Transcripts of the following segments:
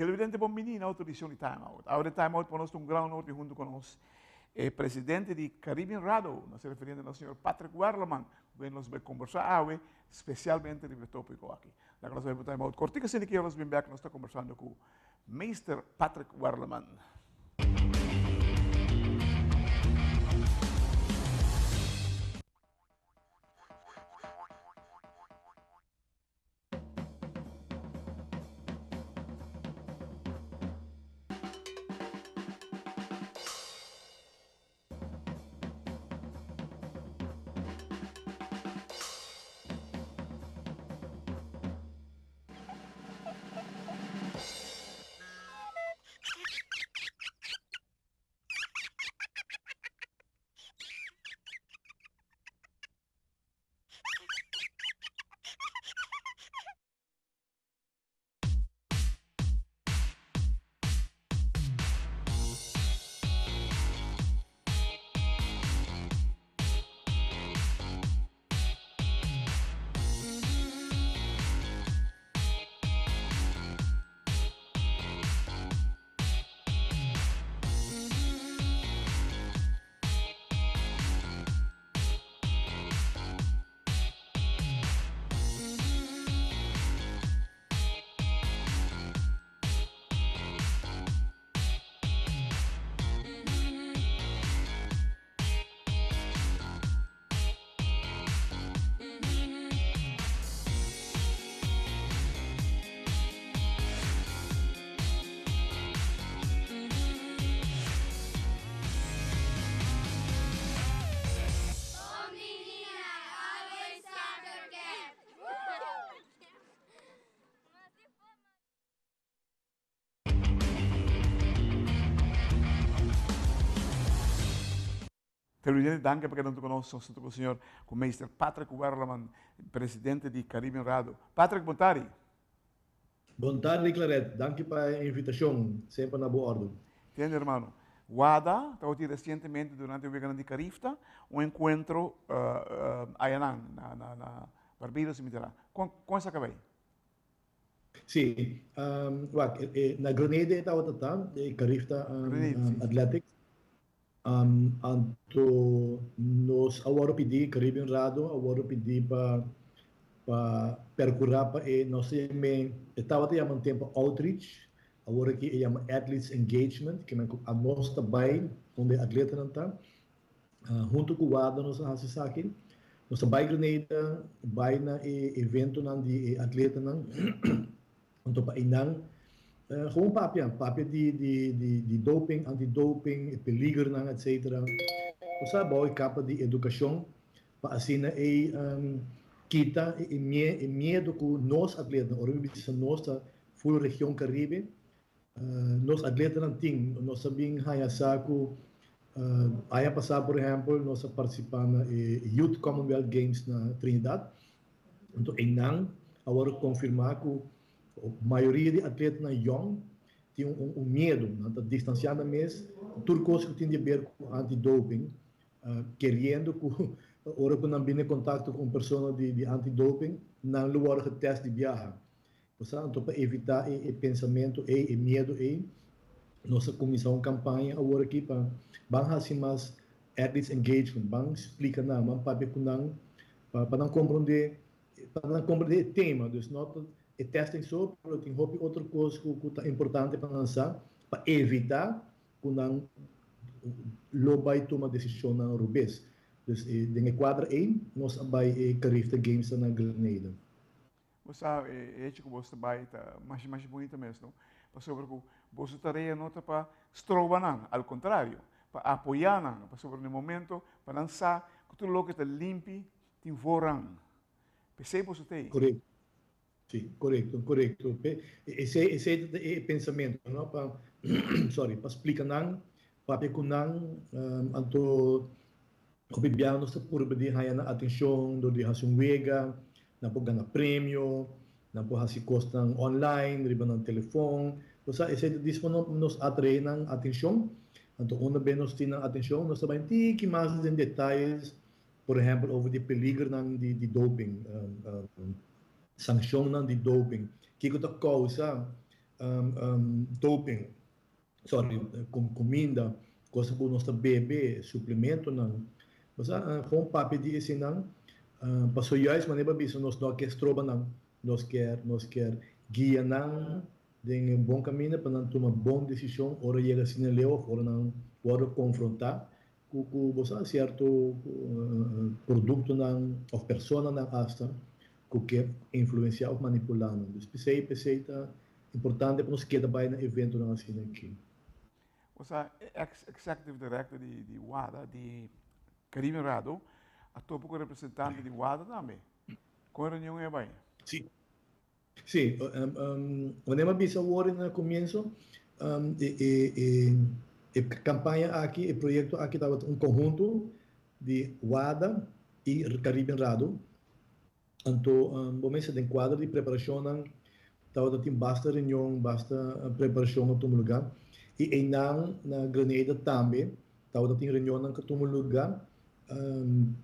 televidente bom menino, autorização de timeout. Agora timeout para nós um grau norte junto com nós. Presidente de Caribbean Rado, nos referindo ao senhor Patrick Werleman, vem nos vai conversar especialmente sobre o tópico aqui. Da nós vamos timeout. Cortica se que nós vem back, nós está conversando com o Mr. Patrick Werleman. Televidente, danke porque não conosco, junto com o senhor, com o Mr. Patrick Werleman, presidente de Caribbean Rado. Patrick, boa tarde. Boa tarde, Claret. Danke pela invitação, sempre na boa ordem. Entende, irmão? WADA, estava recentemente, durante o verão de Carifta, encontro aí na Barbados e Mitterrand. Com essa acabei? Sim, na Grenada estava tratando, Carifta Athletics. Anto nos agora pedi Caribbean Rado, agora pedi para percorrer para nós estava até um tempo outreach, agora que é athletes engagement, que a nós também onde atleta não está, junto com o WADA nós fazemos aqui, nós vai Grenada, vai na evento não de atleta não, então para não gewoon papia de doping, antidoping, peligro, etc. Usa boa capa de educação para assim kita medo que nós atletas, orgulhosos nós full região Caribe, nós atletas não tem, nós sabemos haya saco, haya passar por exemplo, nós participamos Youth Commonwealth Games na Trinidad, então não agora confirmar que a maioria de atletas na young tem medo, de distanciar da mesa, tudo coisa que tem a ver com antidoping, querendo que ora que não vem em contato com pessoas de antidoping, não lugar de teste de viagem. Portanto, para evitar o pensamento e medo, nossa comissão campanha agora aqui para fazer mais athletes engagement, vamos explicar não, para não compreender o tema, dus não e testem só, porque tem outra coisa que é importante para lançar, para evitar que não vai tomar decisão na rubês. Então, em quadro 1, nós vamos Carifta Games na Grenada. Você é que você vai mais bonita mesmo, sobre que você tarefa não para estrobar, ao contrário, para apoiar, para sobre no momento, para lançar, que tudo o que está limpo, tem voran. Percebe você tem? Correto. Sim, correto. Esse é o pensamento, não? Para explicar não, para que não, anto, obviamente, nós por pedir a atenção do de fazer wega, não pode ganhar prêmio, não pode fazer costa online, riba no telefone, então esse é nos atrai a atenção, então onde bem nós temos atenção, nós também tem mais em detalhes, por exemplo, over o peligro de doping. Sanção de doping, que é a causa doping, sorry, comida, coisa que nós bebe, suplemento, não. Mas com papel de esse não, passou juist, mas nem para isso, nós não quer estroba não, nós quer guia não, de um bom caminho para não tomar boa decisão, ora chega assim leu, ora não, ora confrontar, com você certo produto não, ou pessoa não hasta, que influenciar ou manipular não. Pensei tá importante para nós quedar bem no evento não assim aqui. Você é Executive Director de WADA, de Caribbean Rado, a topo com representante de WADA também. Com a reunião é bem? Sim. Sim, quando eu vi agora no começo, a campanha aqui, o projeto aqui estava um conjunto de WADA e Caribbean Rado. Então, momento de quadro de preparação, estava tem basta reunião, basta preparação no todo lugar. E em na Grenada também, estava tem reunião no todo lugar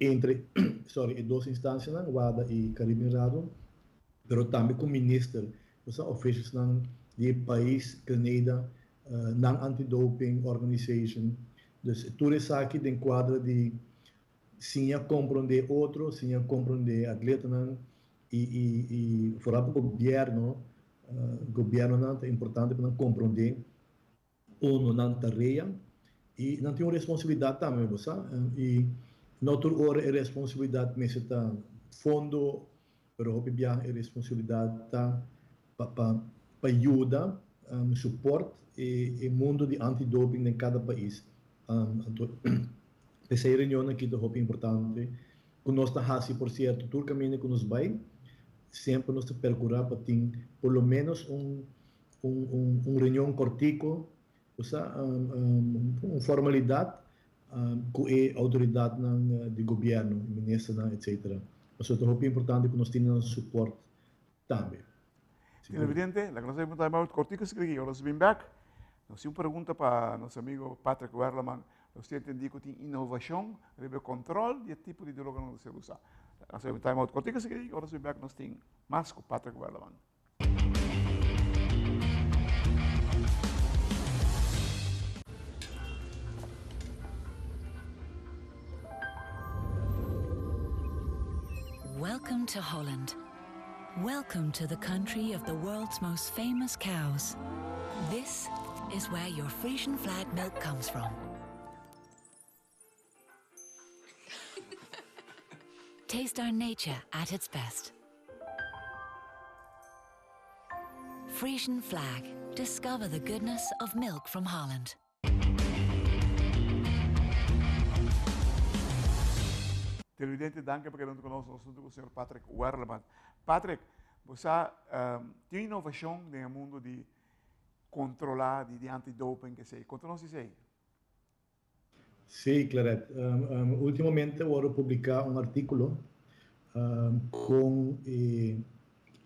entre, sorry, duas instâncias, WADA e Caribbean Rado. Pero também com o ministro, os ofícios do país, Grenada, na Anti-Doping Organization. Então, tudo isso aqui tem quadro de sim a compreender outro, sim a compreender atleta e fora para o governo não é importante para compreender não tarefa e não tem uma responsabilidade também, você e noutra hora é responsabilidade mas está fundo pero hope bia é responsabilidade tá para ajuda suporte e mundo de antidoping em cada país essa reunião aqui é muito importante. Conosco está por certo, todo caminho que nos vai, sempre nos procurar para ter, por lo menos, reunião cortico, uma formalidade com a autoridade do governo, ministro, etc. Mas é muito importante que nós tenhamos suporte também. Televidente, la que nos ha preguntado más cortico es que ahora been back. Nos hizo una pregunta para nuestro amigo Patrick Werleman. Usted entendí que tiene innovación, debe control y el tipo de droga no se usa. Nos ha preguntado más cortico es que ahora been back nos tiene más con Patrick Werleman. Welcome to Holland. Welcome to the country of the world's most famous cows. This is where your Frisian flag milk comes from. Taste our nature at its best. Frisian flag. Discover the goodness of milk from Holland. Televidente, danke porque não conosco o assunto com o senhor Patrick Werleman. Patrick, você tem inovação no mundo de controlar, de antidoping, que sei. Conta-nos isso aí. Sim, Claret. Ultimamente vou publicar um artigo com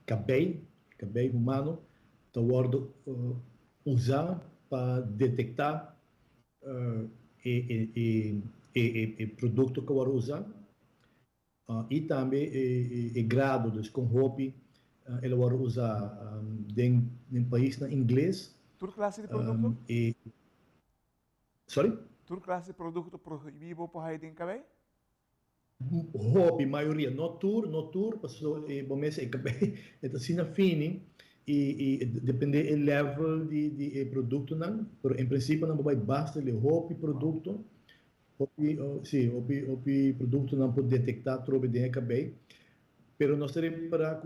cabelo humano, que vou usar para detectar o produto que vou usar. E também o grado, com hobby, ele vai usar em país na inglês. Tudo classe de produto? Sorry? Tudo classe de produto proibido para ir em cabelo? Hobby, maioria. Não tour, passou momento é cabelo. Então, se na fine e depende do level de produto não, mas em princípio não vai basta o hobby produto. Hobby produto não pode detectar trobe de cabelo. Pero nós temos para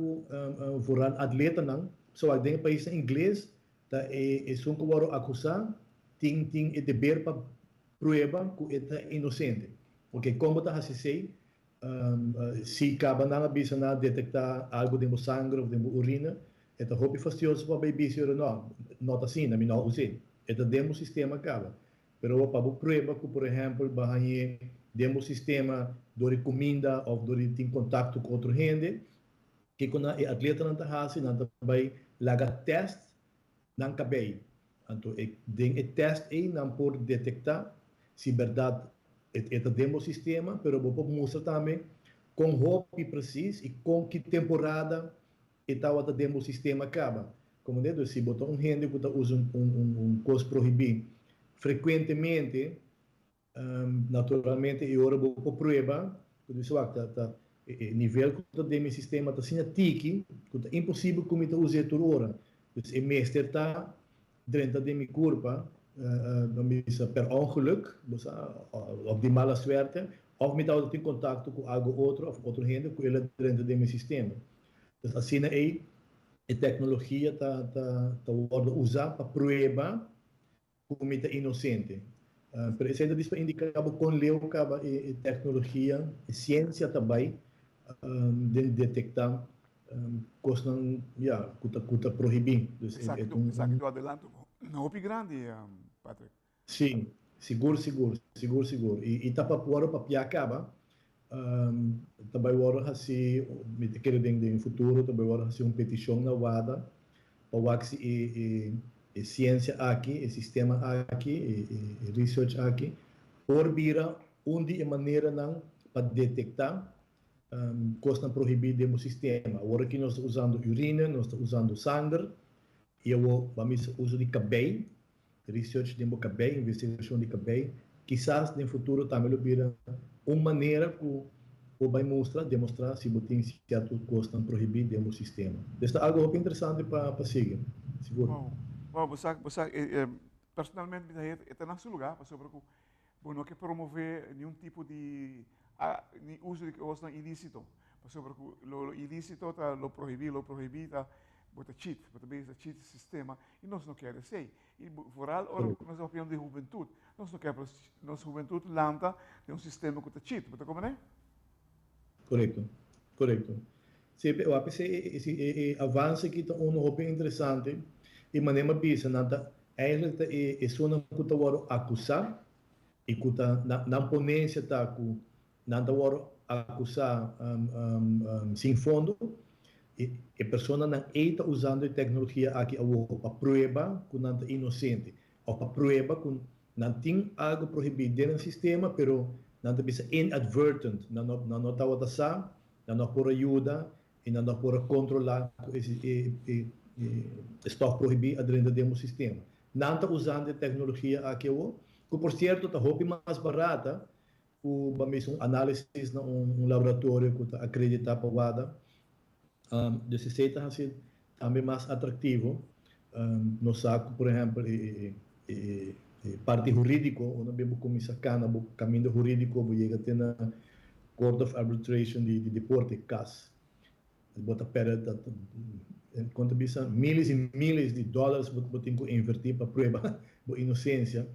for atleta não, só so, em país inglês, tá são que vão acusar, tem o dever para provar que é inocente. Porque como está assim, se acaba não avisa nada detectar algo de sangue ou de urina, é hobby fastidioso para beber isso não está assim, não usei. É demo sistema acaba. Pero para provar que, por exemplo, bahia demo sistema de comida ou de ter contato com outra gente, que quando o atleta não está assim, não vai lagar teste, não cabe. Então, o teste aí não pode detectar se verdade é demo sistema, pero vou mostrar também com hobby preciso e com que temporada estava o demo sistema acaba. como dedo, se botar gente que usa coisa proibido frequentemente, naturalmente, e agora vou por prova, que diz, nível do meu sistema está sendo tiki, que é impossível como eu usar por hora. Dus in meester está dentro de minha curva, per ongeluk, dus, op die mala suerte, of met dat in contato com algo outro, of outro gente, com ele dentro de meu sistema. Dus assim aí, a tecnologia está sendo usada para prova como é inocente. Por isso, diz para indicar com leu a tecnologia, a ciência também, de detectar coisas que proibem. Exato, do adelanto. Não é grande, Patrick. Sim, seguro. E está para pôr para piacaba. Também agora assim, me quero dizer no futuro, também agora assim petição na WADA, para que a ciência aqui, o sistema aqui, e research aqui, por vira onde a maneira não para detectar coisas proibidas no sistema. Agora que nós estamos usando urina, nós estamos usando sangue, e eu vamos uso de cabelo, research de cabelo, investigação de cabelo, quizás no futuro também vira uma maneira que vai demonstrar se tem certas coisas proibidas no sistema. Isso é algo interessante para seguir, seguro. Wow, você personalmente está no seu lugar, sobre que não quer promover nenhum tipo de uso de coisas ilícito, sobre que o ilícito está lo proibido bota cheat, bota bem cheat sistema, e nós não queremos ser. E vooral, nós opinião de juventude, nós não queremos, nossa juventude lanta de sistema que está cheat, bota como é? Correto. Eu acho que esse avanço aqui está interessante, e maneira bisa nada eigenlijk é só não kuta waro acusar e kuta na ponência tá ku nada waro acusar sem fundo e a pessoa não está usando a tecnologia aqui para prova que não é inocente ou para prova que não tem algo proibido no sistema, pero não bisa inadvertent, não está usando, não por ajuda e não por controlar esse está proibido dentro do sistema. Não está usando a tecnologia aqui, que por certo está muito mais barata, vamos um análise num laboratório que está acreditado para o WADA, desse jeito assim também mais atrativo. No saco, por exemplo, parte jurídico, onde vemos como isso cana, o caminho jurídico, chega até na Court of Arbitration de deporte, CAS. Bota pera quanto bisa milhas e milhas de dólares você tem que invertir para prova a inocência.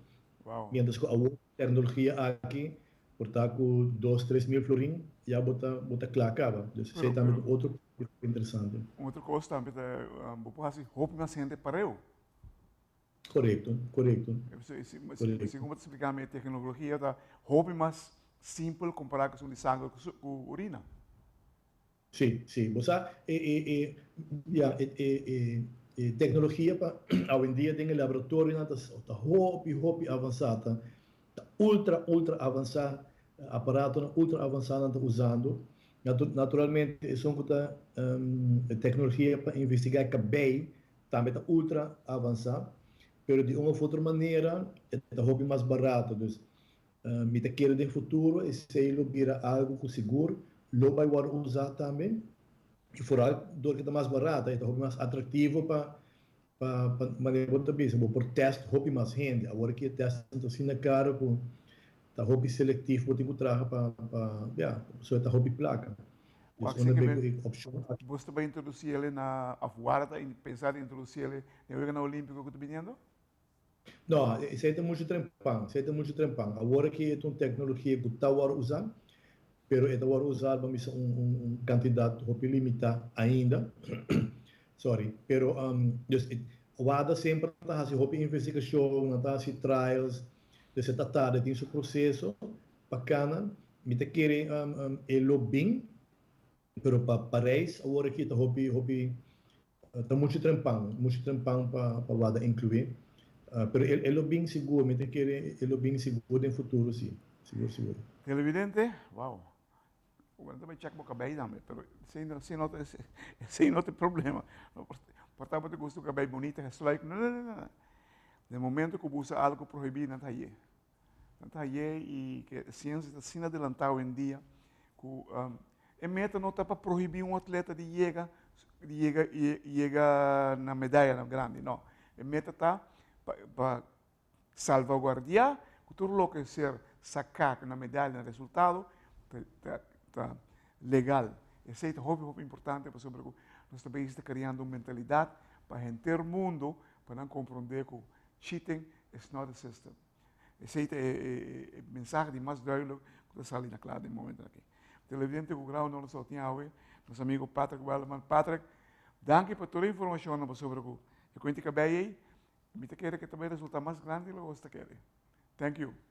Mientras que a tecnologia aqui, portanto, com 2-3 mil florins, já bota clacava. Isso é também outro interessante. Outra coisa também, vou falar assim, roupa mais gente para eu. Correto. Se como te explicar a tecnologia, roupa mais simples comparado com o sangue com urina. Sim. Você tecnologia para hoje em dia tem o laboratório está hopi avançada, ultra avançada, aparato ultra avançado está usando. Naturalmente, são que tecnologia para investigar cabelo também está ultra avançada, mas de uma outra maneira está hopi mais barato. Então, me quero no futuro esse vira algo com seguro. Lo vai usar também, e for algo que está mais barato, está mais atrativo para maneira de business, por teste, hobby mais rende. Agora que o teste está sendo caro, está hobby seletivo, tem que trazer para só está hobby placa. Você vai introduzir ele na afuara e pensar em introduzir ele no Jogo Olímpico que está vindo? Não, isso aí tem muito trempão. Agora que é uma tecnologia que está usando, pero esta agora usar vamos candidato hobby limitado ainda. Sorry, pero o ADA sempre está fazendo hobby investigação, está fazendo trials, desse tarde tem seu processo bacana, me te querem lobbying, pero para Paris agora que está hobby está muito trempão para o ADA incluir, pero o lobbying seguro, me te querem lobbying seguro no futuro sim, seguro. Televidente, wow. Agora também check boca bem também, pero sem não tem problema. Portanto, eu gosto que é bonita, é like, não. No momento que usa algo proibido, não está aí. Não está aí e que a ciência está assim adelantada hoje em dia, que a meta não está para proibir um atleta de chegar na medalha grande, não. A meta está para salvaguardar que tudo o que ser sacar na medalha, no resultado, está legal. Isso é muito importante, porque nosso país está criando uma mentalidade para o inteiro mundo, para não compreender que cheating is not a system. Esse é o mensagem mais duidelijk que está saindo claro no momento aqui. O televidente que grau não só tinha hoje, nosso amigo Patrick Welleman. Patrick, danke por toda a informação sobre o que eu conto que bem aí. Me quero que também resulta mais grande do que você quer. Thank you.